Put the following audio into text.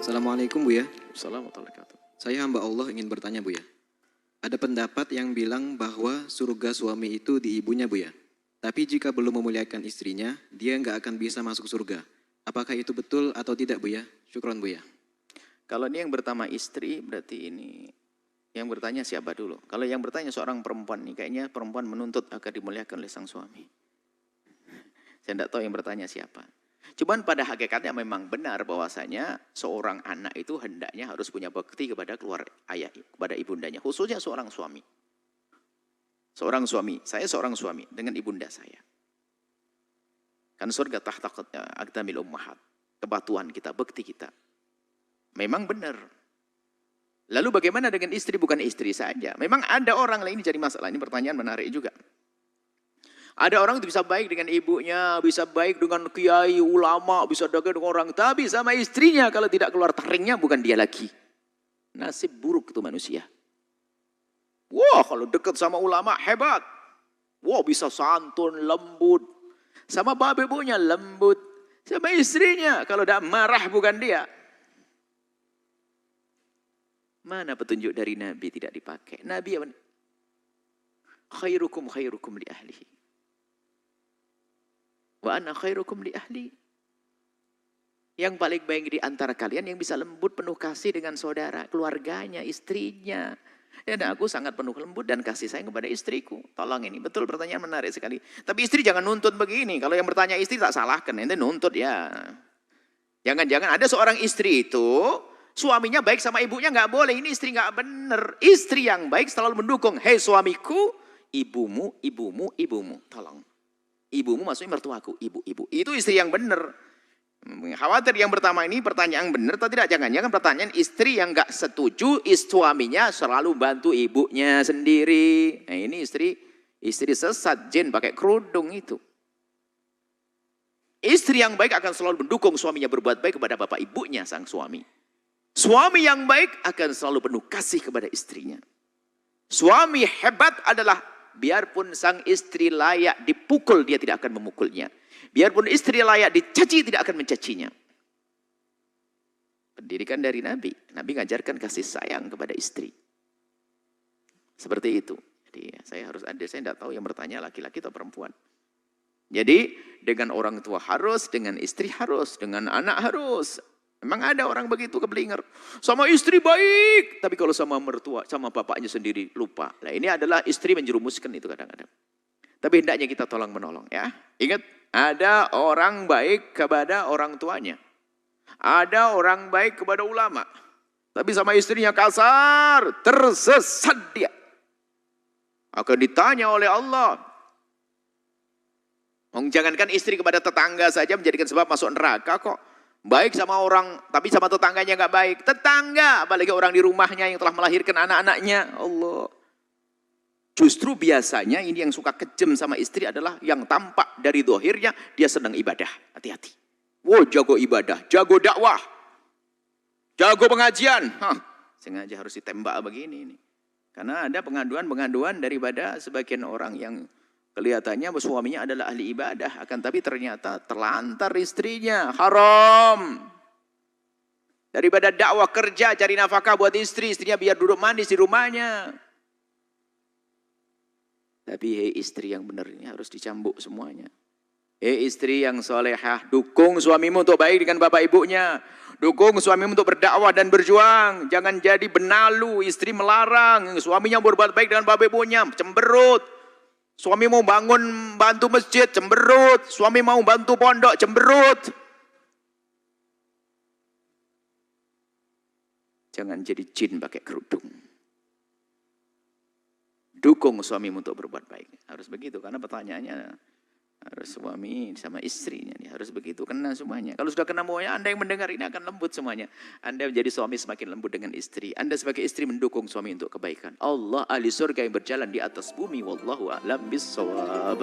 Assalamualaikum Bu ya. Assalamualaikum warahmatullahi wabarakatuh. Saya hamba Allah ingin bertanya Bu ya. Ada pendapat yang bilang bahwa surga suami itu di ibunya Bu ya. Tapi jika belum memuliakan istrinya, dia nggak akan bisa masuk surga. Apakah itu betul atau tidak Bu ya? Syukron Bu ya. Kalau ini yang bertama istri, berarti ini yang bertanya siapa dulu? Kalau yang bertanya seorang perempuan nih, kayaknya perempuan menuntut agar dimuliakan oleh sang suami. Saya tidak tahu yang bertanya siapa. Cuman pada hakikatnya memang benar bahwasanya seorang anak itu hendaknya harus punya bakti kepada ayah, kepada ibundanya. Khususnya seorang suami. Seorang suami, saya seorang suami dengan ibunda saya. Kan surga tahta aqdamil ummahat. Kepatuhan kita, bakti kita. Memang benar. Lalu bagaimana dengan istri? Bukan istri saja. Memang ada orang lain jadi masalah. Ini pertanyaan menarik juga. Ada orang itu bisa baik dengan ibunya, bisa baik dengan kiai, ulama, bisa dekat dengan orang. Tapi sama istrinya kalau tidak keluar taringnya bukan dia lagi. Nasib buruk itu manusia. Wah kalau dekat sama ulama hebat. Wah bisa santun, lembut. Sama bapak ibunya lembut. Sama istrinya kalau tidak marah bukan dia. Mana petunjuk dari Nabi tidak dipakai? Nabi apa? Khairukum khairukum li ahlihi. Wa ana khairukum li ahli. Yang paling baik di antara kalian yang bisa lembut penuh kasih dengan saudara, keluarganya, istrinya. Dan aku sangat penuh lembut dan kasih sayang kepada istriku. Tolong ini, betul pertanyaan menarik sekali. Tapi istri jangan nuntut begini. Kalau yang bertanya istri tak salahkan, ente nuntut ya. Jangan-jangan ada seorang istri itu, suaminya baik sama ibunya nggak boleh. Ini istri nggak bener. Istri yang baik selalu mendukung. Hei suamiku, ibumu, ibumu, ibumu. Tolong. Ibumu maksudnya mertuaku, ibu-ibu. Itu istri yang benar. Khawatir yang pertama ini pertanyaan benar atau tidak. Jangan-jangan pertanyaan istri yang gak setuju, suaminya selalu bantu ibunya sendiri. Nah ini istri sesat, jin pakai kerudung itu. Istri yang baik akan selalu mendukung suaminya berbuat baik kepada bapak ibunya sang suami. Suami yang baik akan selalu penuh kasih kepada istrinya. Suami hebat adalah biarpun sang istri layak dipukul, dia tidak akan memukulnya. Biarpun istri layak dicaci, tidak akan mencacinya. Pendidikan dari Nabi. Nabi ngajarkan kasih sayang kepada istri. Seperti itu. Jadi saya tidak tahu yang bertanya laki-laki atau perempuan. Jadi dengan orang tua harus, dengan istri harus, dengan anak harus. Memang ada orang begitu keblinger. Sama istri baik. Tapi kalau sama mertua, sama bapaknya sendiri lupa. Nah ini adalah istri menjerumuskan itu kadang-kadang. Tapi hendaknya kita tolong menolong ya. Ingat, ada orang baik kepada orang tuanya. Ada orang baik kepada ulama. Tapi sama istrinya kasar, tersesat dia. Akan ditanya oleh Allah. Jangankan istri kepada tetangga saja menjadikan sebab masuk neraka kok. Baik sama orang, tapi sama tetangganya nggak baik. Tetangga, apalagi orang di rumahnya yang telah melahirkan anak-anaknya. Allah. Justru biasanya ini yang suka kejam sama istri adalah yang tampak dari dohirnya, dia senang ibadah. Hati-hati. Wow, jago ibadah, jago dakwah, jago pengajian. Sengaja harus ditembak begini. Karena ada pengaduan daripada sebagian orang yang kelihatannya suaminya adalah ahli ibadah, akan tapi ternyata terlantar istrinya, haram. Daripada dakwah kerja, cari nafkah buat istrinya biar duduk manis di rumahnya. Tapi hei istri yang benar ini harus dicambuk semuanya. Hei istri yang solehah, dukung suamimu untuk baik dengan bapak ibunya. Dukung suamimu untuk berdakwah dan berjuang. Jangan jadi benalu, istri melarang, suaminya berbuat baik dengan bapak ibunya, cemberut. Suami mau bantu masjid, cemberut. Suami mau bantu pondok, cemberut. Jangan jadi jin pakai kerudung. Dukung suamimu untuk berbuat baik. Harus begitu, karena pertanyaannya harus suami sama istrinya. Harus begitu, kena semuanya. Kalau sudah kena semuanya, Anda yang mendengar ini akan lembut semuanya. Anda menjadi suami semakin lembut dengan istri. Anda sebagai istri mendukung suami untuk kebaikan. Allah ahli surga yang berjalan di atas bumi. Wallahu a'lam bissawab.